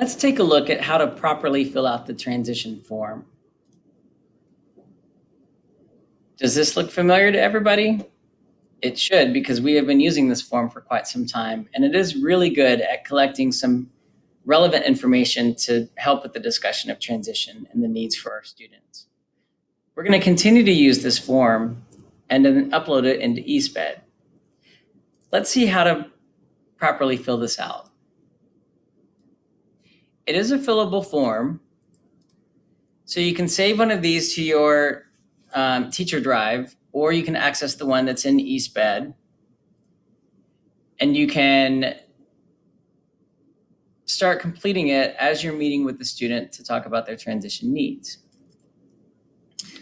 Let's take a look at how to properly fill out the transition form. Does this look familiar to everybody? It should, because we have been using this form for quite some time, and it is really good at collecting some relevant information to help with the discussion of transition and the needs for our students. We're going to continue to use this form and then upload it into eSped. Let's see how to properly fill this out. It is a fillable form, so you can save one of these to your teacher drive, or you can access the one that's in eSped, and you can start completing it as you're meeting with the student to talk about their transition needs.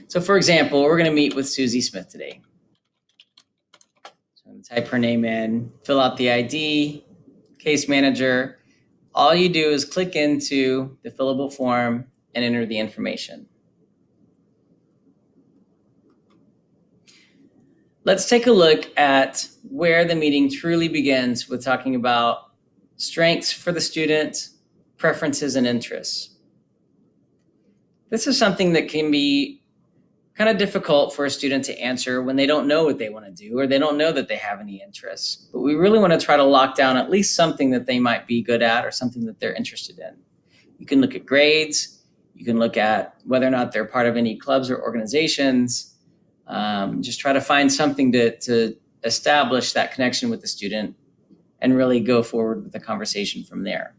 So for example, we're going to meet with Susie Smith today. So I'm going to type her name in, fill out the ID, case manager. All you do is click into the fillable form and enter the information. Let's take a look at where the meeting truly begins with talking about strengths for the student, preferences and interests. This is something that can be kind of difficult for a student to answer when they don't know what they want to do or they don't know that they have any interests. But we really want to try to lock down at least something that they might be good at or something that they're interested in. You can look at grades. You can look at whether or not they're part of any clubs or organizations. Just try to find something to establish that connection with the student and really go forward with the conversation from there.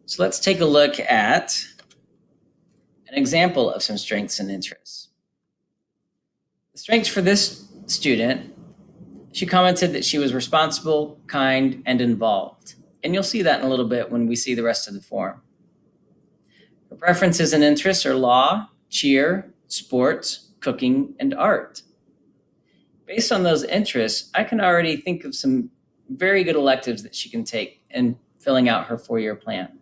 So let's take a look at an example of some strengths and interests. The strengths for this student, she commented that she was responsible, kind, and involved. And you'll see that in a little bit when we see the rest of the form. Her preferences and interests are law, cheer, sports, cooking, and art. Based on those interests, I can already think of some very good electives that she can take in filling out her 4-year plan.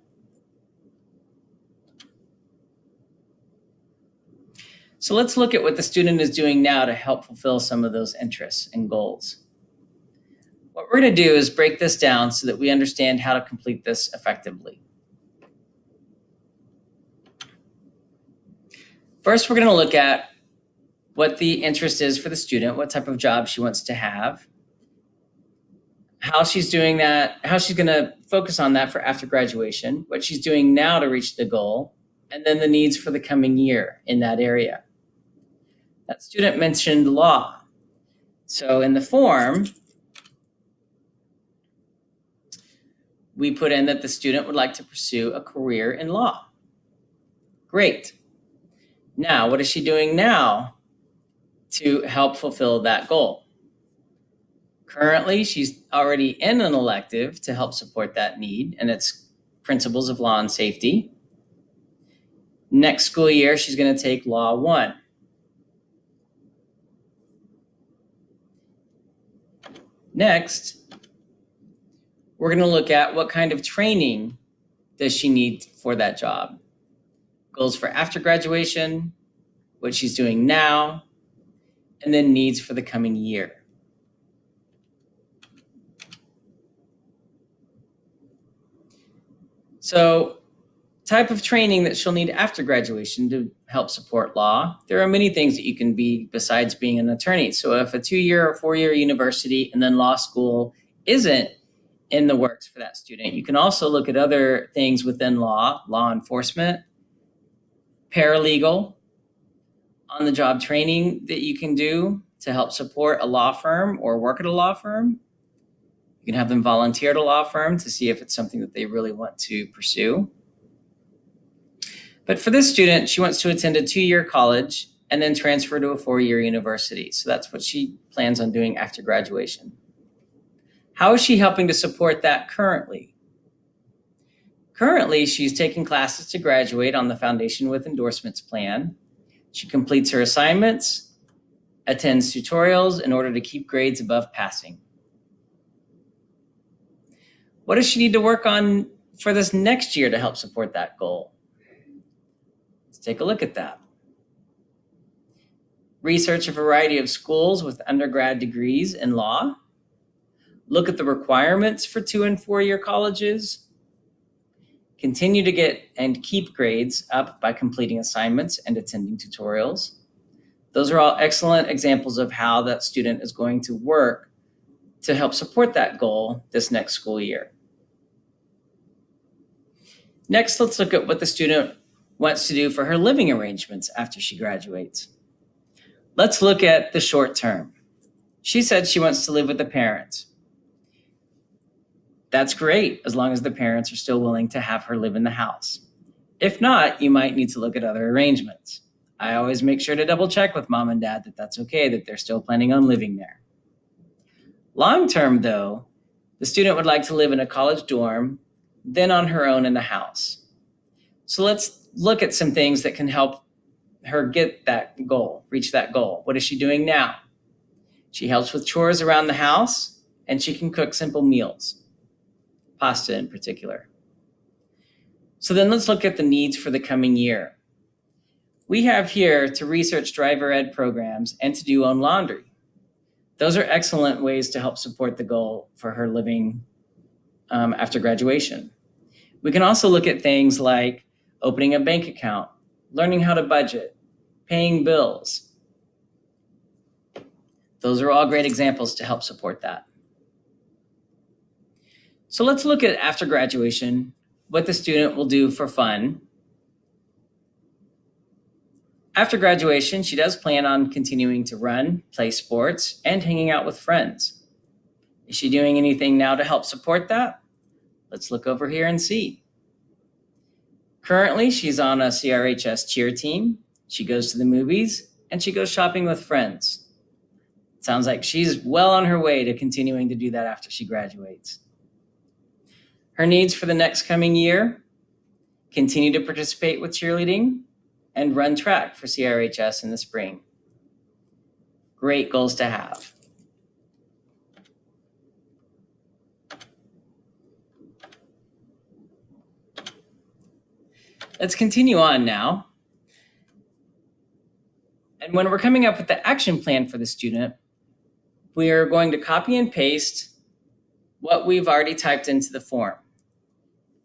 So let's look at what the student is doing now to help fulfill some of those interests and goals. What we're going to do is break this down so that we understand how to complete this effectively. First, we're going to look at what the interest is for the student, what type of job she wants to have, how she's doing that, how she's going to focus on that for after graduation, what she's doing now to reach the goal, and then the needs for the coming year in that area. That student mentioned law. So in the form, we put in that the student would like to pursue a career in law. Great. Now, what is she doing now to help fulfill that goal? Currently, she's already in an elective to help support that need, and it's Principles of Law and Safety. Next school year, she's going to take Law 1. Next, we're going to look at what kind of training does she need for that job. Goals for after graduation, what she's doing now, and then needs for the coming year. So, type of training that she'll need after graduation to help support law. There are many things that you can be besides being an attorney. So if a 2-year or 4-year university and then law school isn't in the works for that student, you can also look at other things within law enforcement, paralegal, on-the-job training that you can do to help support a law firm or work at a law firm. You can have them volunteer at a law firm to see if it's something that they really want to pursue. But for this student, she wants to attend a 2-year college and then transfer to a 4-year university. So that's what she plans on doing after graduation. How is she helping to support that currently? Currently, she's taking classes to graduate on the Foundation with Endorsements plan. She completes her assignments, attends tutorials in order to keep grades above passing. What does she need to work on for this next year to help support that goal? Let's take a look at that. Research a variety of schools with undergrad degrees in law. look at the requirements for 2- and 4-year colleges, continue to get and keep grades up by completing assignments and attending tutorials. Those are all excellent examples of how that student is going to work to help support that goal this next school year. Next, let's look at what the student wants to do for her living arrangements after she graduates. Let's look at the short term. She said she wants to live with the parents. That's great, as long as the parents are still willing to have her live in the house. If not, you might need to look at other arrangements. I always make sure to double check with mom and dad that that's okay, that they're still planning on living there. Long term, though, the student would like to live in a college dorm, then on her own in the house. So let's look at some things that can help her get that goal, reach that goal. What is she doing now? She helps with chores around the house, and she can cook simple meals, pasta in particular. So then let's look at the needs for the coming year. We have here to research driver ed programs and to do own laundry. Those are excellent ways to help support the goal for her living after graduation. We can also look at things like opening a bank account, learning how to budget, paying bills. Those are all great examples to help support that. So let's look at after graduation, what the student will do for fun. After graduation, she does plan on continuing to run, play sports, and hanging out with friends. Is she doing anything now to help support that? Let's look over here and see. Currently, she's on a CRHS cheer team. She goes to the movies, and she goes shopping with friends. It sounds like she's well on her way to continuing to do that after she graduates. Her needs for the next coming year: continue to participate with cheerleading and run track for CRHS in the spring. Great goals to have. Let's continue on now. And when we're coming up with the action plan for the student, we are going to copy and paste what we've already typed into the form.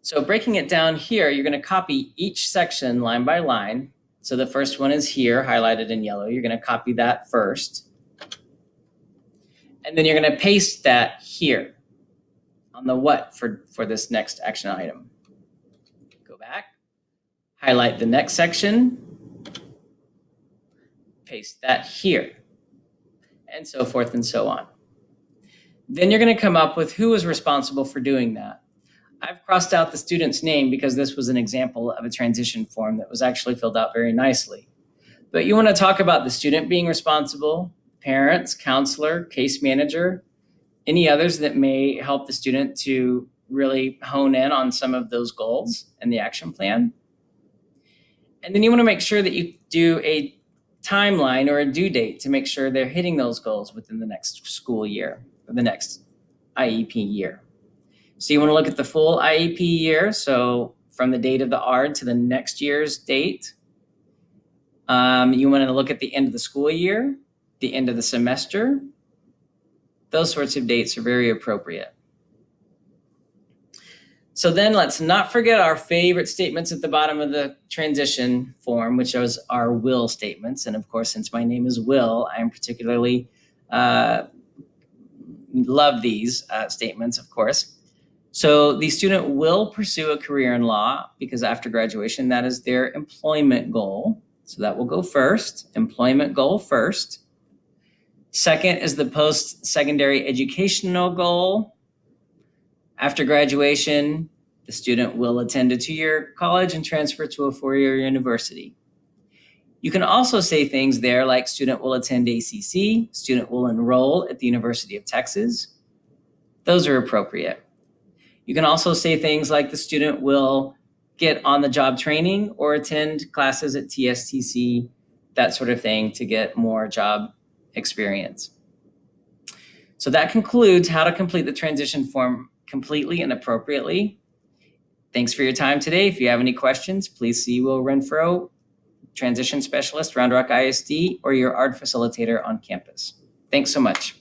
So breaking it down here, you're going to copy each section line by line. So the first one is here, highlighted in yellow. You're going to copy that first. And then you're going to paste that here on the what for this next action item. Go back, highlight the next section, paste that here, and so forth and so on. Then you're going to come up with who is responsible for doing that. I've crossed out the student's name because this was an example of a transition form that was actually filled out very nicely. But you want to talk about the student being responsible, parents, counselor, case manager, any others that may help the student to really hone in on some of those goals and the action plan. And then you want to make sure that you do a timeline or a due date to make sure they're hitting those goals within the next school year or the next IEP year. So you want to look at the full IEP year, so from the date of the ARD to the next year's date. You want to look at the end of the school year, the end of the semester. Those sorts of dates are very appropriate. So then let's not forget our favorite statements at the bottom of the transition form, which is our will statements. And of course, since my name is Will, I am particularly love these statements, of course. So the student will pursue a career in law because after graduation, that is their employment goal. So that will go first, employment goal first. Second is the post-secondary educational goal. After graduation, the student will attend a 2-year college and transfer to a 4-year university. You can also say things there like student will attend ACC, student will enroll at the University of Texas. Those are appropriate. You can also say things like the student will get on-the-job training or attend classes at TSTC, that sort of thing, to get more job experience. So that concludes how to complete the transition form completely and appropriately. Thanks for your time today. If you have any questions, please see Will Renfro, Transition Specialist, Round Rock ISD, or your ARD facilitator on campus. Thanks so much.